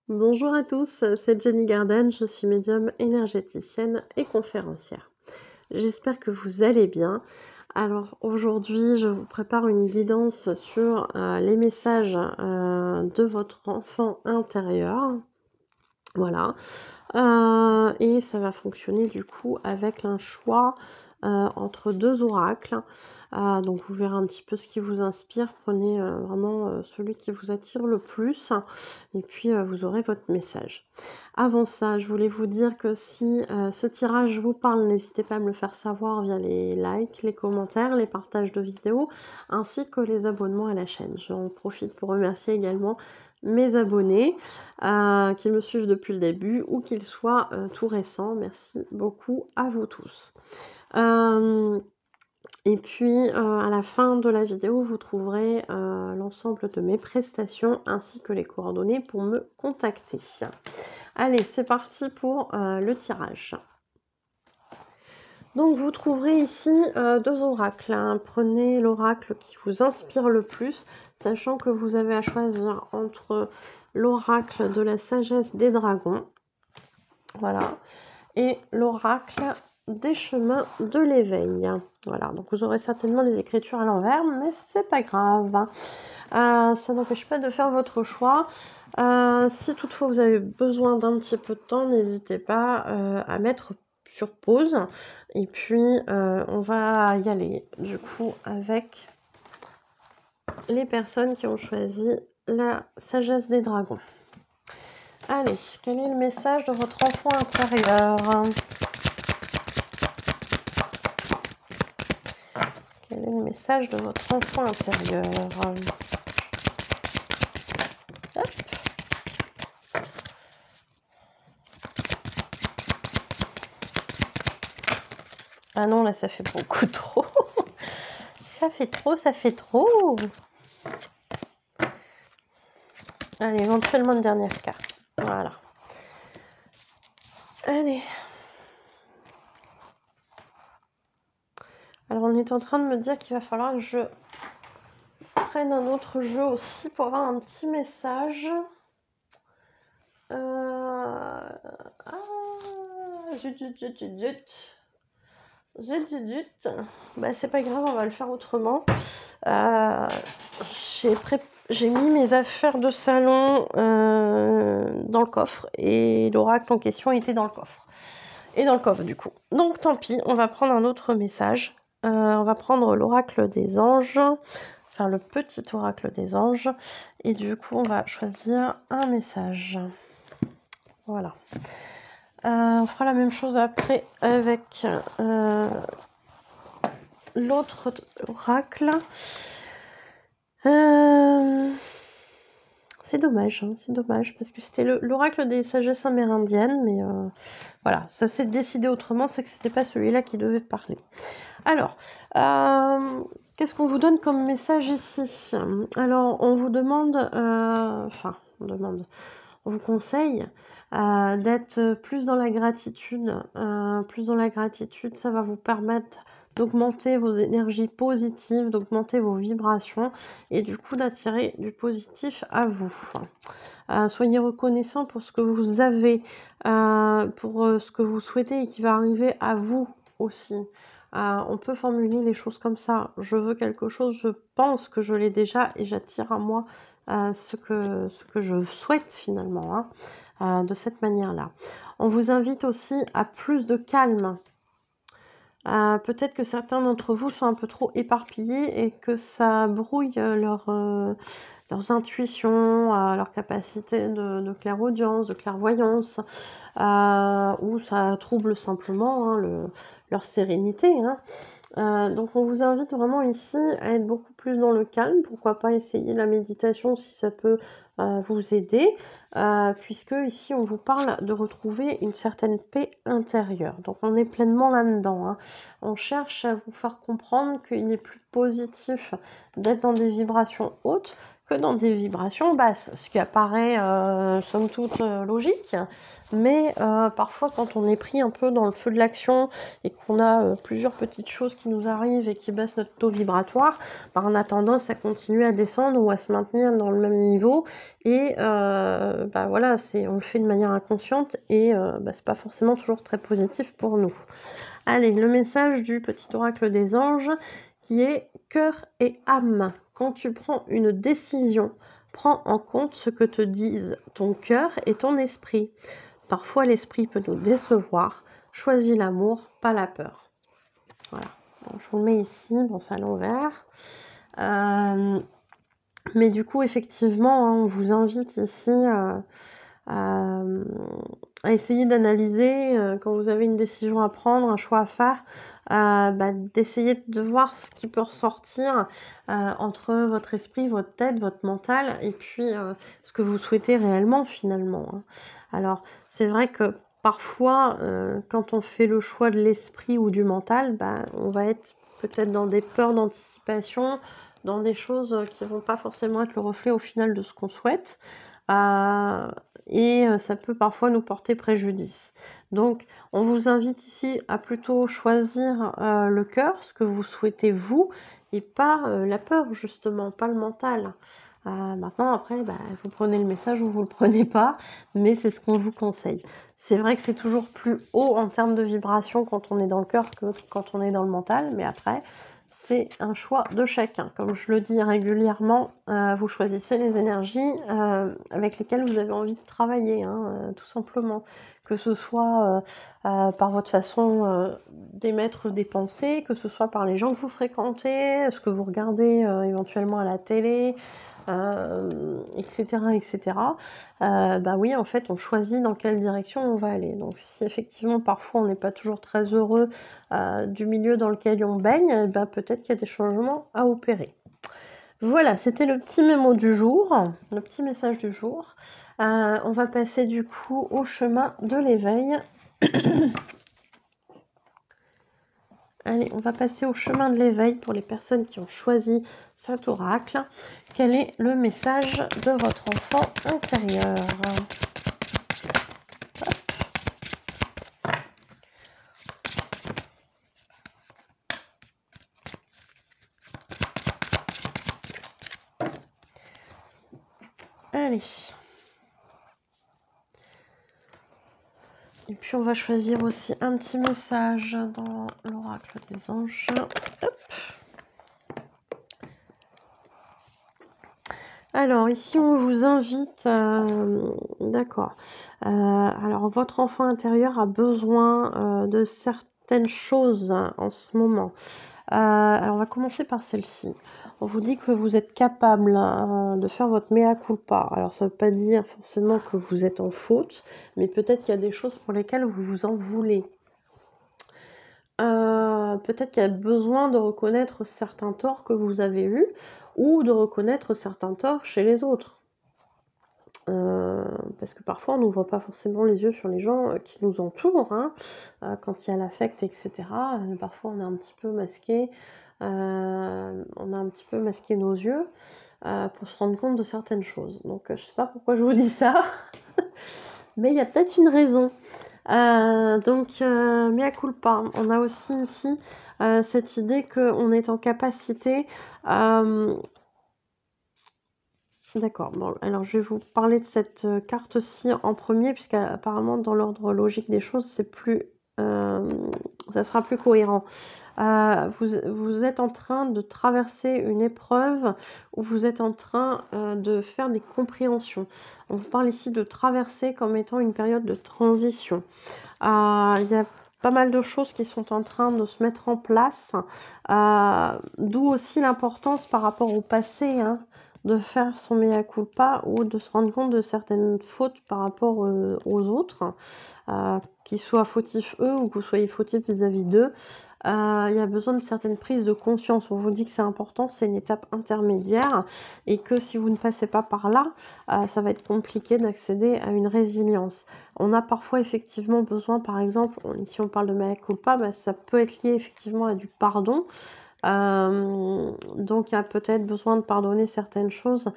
Bonjour à tous, c'est Jenny Garden, je suis médium énergéticienne et conférencière. J'espère que vous allez bien. Alors aujourd'hui, je vous prépare une guidance sur les messages de votre enfant intérieur. Voilà. Et ça va fonctionner du coup avec un choix entre 2 oracles. Donc vous verrez un petit peu ce qui vous inspire. Prenez, vraiment, celui qui vous attire le plus et puis, vous aurez votre message. Avant ça, je voulais vous dire que si, ce tirage vous parle, n'hésitez pas à me le faire savoir via les likes, les commentaires, les partages de vidéos, ainsi que les abonnements à la chaîne. J'en profite pour remercier également mes abonnés qu'ils me suivent depuis le début ou qu'ils soient tout récents. Merci beaucoup à vous tous. Et puis à la fin de la vidéo, vous trouverez l'ensemble de mes prestations ainsi que les coordonnées pour me contacter. Allez, c'est parti pour le tirage. Donc vous trouverez ici 2 oracles, hein. Prenez l'oracle qui vous inspire le plus, sachant que vous avez à choisir entre l'oracle de la sagesse des dragons, voilà, et l'oracle des chemins de l'éveil. Voilà, donc vous aurez certainement les écritures à l'envers, mais c'est pas grave. Ça n'empêche pas de faire votre choix. Si toutefois vous avez besoin d'un petit peu de temps, n'hésitez pas à mettre sur pause. Et puis on va y aller du coup avec les personnes qui ont choisi la sagesse des dragons. Allez, quel est le message de votre enfant intérieur? Quel est le message de votre enfant intérieur? Hop. Ah non, là, ça fait beaucoup trop. Ça fait trop, ça fait trop. Allez, éventuellement une dernière carte. Voilà. Allez. Alors, on est en train de me dire qu'il va falloir que je prenne un autre jeu aussi pour avoir un petit message. Ah, zut, zut, zut, zut, zut. Zut, zut, zut. Bah, c'est pas grave, on va le faire autrement. J'ai mis mes affaires de salon dans le coffre et l'oracle en question était dans le coffre. Et dans le coffre du coup. Donc tant pis, on va prendre un autre message. On va prendre l'oracle des anges, enfin le petit oracle des anges. Et du coup, on va choisir un message. Voilà. On fera la même chose après avec l'autre oracle. C'est dommage, hein, c'est dommage, parce que c'était l'oracle des sagesses amérindiennes, mais voilà, ça s'est décidé autrement, c'est que c'était pas celui-là qui devait parler. Alors, qu'est-ce qu'on vous donne comme message ici? Alors, on vous demande, on vous conseille d'être plus dans la gratitude. Plus dans la gratitude, ça va vous permettre d'augmenter vos énergies positives, d'augmenter vos vibrations et du coup d'attirer du positif à vous. Soyez reconnaissant pour ce que vous avez, pour ce que vous souhaitez et qui va arriver à vous aussi. On peut formuler les choses comme ça. Je veux quelque chose, je pense que je l'ai déjà et j'attire à moi ce que je souhaite finalement, hein, de cette manière-là. On vous invite aussi à plus de calme. Peut-être que certains d'entre vous sont un peu trop éparpillés et que ça brouille leurs intuitions, leur capacité de clairaudience, de clairvoyance, ou ça trouble simplement leur sérénité, hein. Donc on vous invite vraiment ici à être beaucoup plus dans le calme. Pourquoi pas essayer la méditation si ça peut vous aider, puisque ici on vous parle de retrouver une certaine paix intérieure. Donc on est pleinement là-dedans, hein. On cherche à vous faire comprendre qu'il est plus positif d'être dans des vibrations hautes que dans des vibrations basses, ce qui apparaît somme toute logique, mais parfois quand on est pris un peu dans le feu de l'action et qu'on a plusieurs petites choses qui nous arrivent et qui baissent notre taux vibratoire, bah, on a tendance à continuer à descendre ou à se maintenir dans le même niveau, et bah voilà, on le fait de manière inconsciente, et bah, c'est pas forcément toujours très positif pour nous. Allez, le message du petit oracle des anges qui est cœur et âme. Quand tu prends une décision, prends en compte ce que te disent ton cœur et ton esprit. Parfois, l'esprit peut nous décevoir. Choisis l'amour, pas la peur. Voilà. Donc, je vous le mets ici, bon, c'est à l'envers. Mais du coup, effectivement, hein, on vous invite ici à essayer d'analyser quand vous avez une décision à prendre, un choix à faire, bah, d'essayer de voir ce qui peut ressortir entre votre esprit, votre tête, votre mental, et puis ce que vous souhaitez réellement finalement, hein. Alors, c'est vrai que parfois, quand on fait le choix de l'esprit ou du mental, bah, on va être peut-être dans des peurs d'anticipation, dans des choses qui ne vont pas forcément être le reflet au final de ce qu'on souhaite. Et ça peut parfois nous porter préjudice. Donc, on vous invite ici à plutôt choisir le cœur, ce que vous souhaitez vous, et pas la peur justement, pas le mental. Maintenant, après, bah, vous prenez le message ou vous le prenez pas, mais c'est ce qu'on vous conseille. C'est vrai que c'est toujours plus haut en termes de vibration quand on est dans le cœur que quand on est dans le mental, mais après, c'est un choix de chacun. Comme je le dis régulièrement, vous choisissez les énergies avec lesquelles vous avez envie de travailler, hein, tout simplement. Que ce soit par votre façon d'émettre des pensées, que ce soit par les gens que vous fréquentez, ce que vous regardez éventuellement à la télé, etc. etc. Bah oui, en fait, on choisit dans quelle direction on va aller. Donc si effectivement, parfois, on n'est pas toujours très heureux du milieu dans lequel on baigne, bah, peut-être qu'il y a des changements à opérer. Voilà, c'était le petit mémo du jour, le petit message du jour. On va passer du coup au chemin de l'éveil. Allez, on va passer au chemin de l'éveil pour les personnes qui ont choisi cet oracle. Quel est le message de votre enfant intérieur ? Allez. Et puis on va choisir aussi un petit message dans l'oracle des anges. Hop. Alors ici on vous invite, d'accord. Alors votre enfant intérieur a besoin de certaines choses en ce moment. Alors on va commencer par celle-ci. On vous dit que vous êtes capable de faire votre mea culpa. Alors ça ne veut pas dire forcément que vous êtes en faute, mais peut-être qu'il y a des choses pour lesquelles vous vous en voulez. Peut-être qu'il y a besoin de reconnaître certains torts que vous avez eus, ou de reconnaître certains torts chez les autres. Parce que parfois on n'ouvre pas forcément les yeux sur les gens qui nous entourent, hein, quand il y a l'affect, etc. Parfois on est un petit peu masqué, on a un petit peu masqué nos yeux pour se rendre compte de certaines choses. Donc je sais pas pourquoi je vous dis ça, mais il y a peut-être une raison. Donc mea culpa. On a aussi ici cette idée qu'on est en capacité. D'accord, bon, alors je vais vous parler de cette carte-ci en premier, puisqu'apparemment dans l'ordre logique des choses, c'est plus, ça sera plus cohérent. Vous êtes en train de traverser une épreuve où vous êtes en train de faire des compréhensions. On vous parle ici de traverser comme étant une période de transition. Il y a pas mal de choses qui sont en train de se mettre en place, d'où aussi l'importance par rapport au passé, hein, de faire son mea culpa ou de se rendre compte de certaines fautes par rapport aux autres, qu'ils soient fautifs eux ou que vous soyez fautifs vis-à-vis d'eux. Il y a besoin de certaines prises de conscience. On vous dit que c'est important, c'est une étape intermédiaire, et que si vous ne passez pas par là, ça va être compliqué d'accéder à une résilience. On a parfois effectivement besoin, par exemple, ici on parle de mea culpa, bah, ça peut être lié effectivement à du pardon. Donc il y a peut-être besoin de pardonner certaines choses,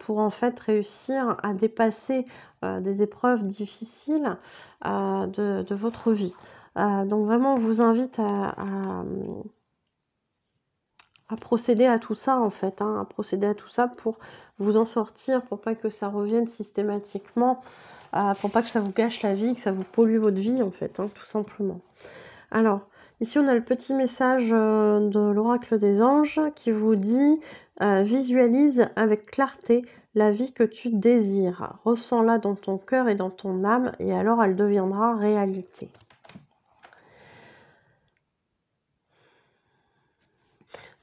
pour en fait réussir à dépasser, des épreuves difficiles, de votre vie. Donc vraiment on vous invite à procéder à tout ça en fait, hein, à procéder à tout ça pour vous en sortir, pour pas que ça revienne systématiquement, pour pas que ça vous gâche la vie, que ça vous pollue votre vie en fait, hein, tout simplement. Alors, ici on a le petit message de l'oracle des anges qui vous dit visualise avec clarté la vie que tu désires, ressens-la dans ton cœur et dans ton âme et alors elle deviendra réalité.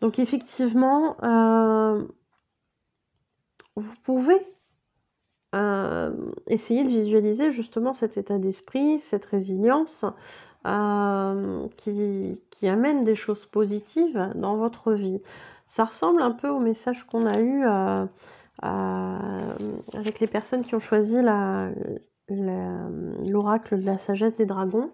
Donc effectivement, vous pouvez essayer de visualiser justement cet état d'esprit, cette résilience qui amène des choses positives dans votre vie. Ça ressemble un peu au message qu'on a eu avec les personnes qui ont choisi l'oracle de la sagesse des dragons.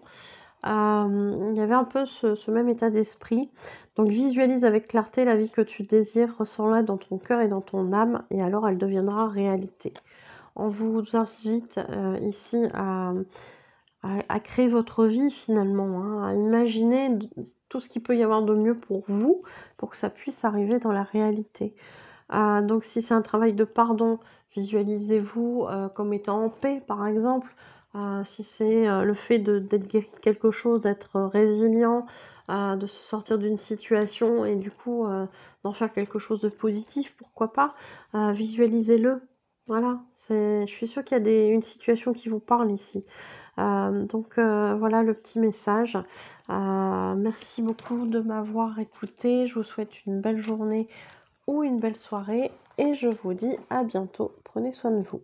Il y avait un peu ce même état d'esprit. Donc visualise avec clarté la vie que tu désires, ressens-la dans ton cœur et dans ton âme, et alors elle deviendra réalité. On vous invite ici à créer votre vie finalement, hein, à imaginer tout ce qu'il peut y avoir de mieux pour vous, pour que ça puisse arriver dans la réalité. Donc si c'est un travail de pardon, visualisez-vous comme étant en paix par exemple. Si c'est le fait d'être guéri de quelque chose, d'être résilient, de se sortir d'une situation et du coup d'en faire quelque chose de positif, pourquoi pas, visualisez-le. Voilà, je suis sûre qu'il y a une situation qui vous parle ici. Donc voilà le petit message. Merci beaucoup de m'avoir écouté. Je vous souhaite une belle journée ou une belle soirée et je vous dis à bientôt. Prenez soin de vous.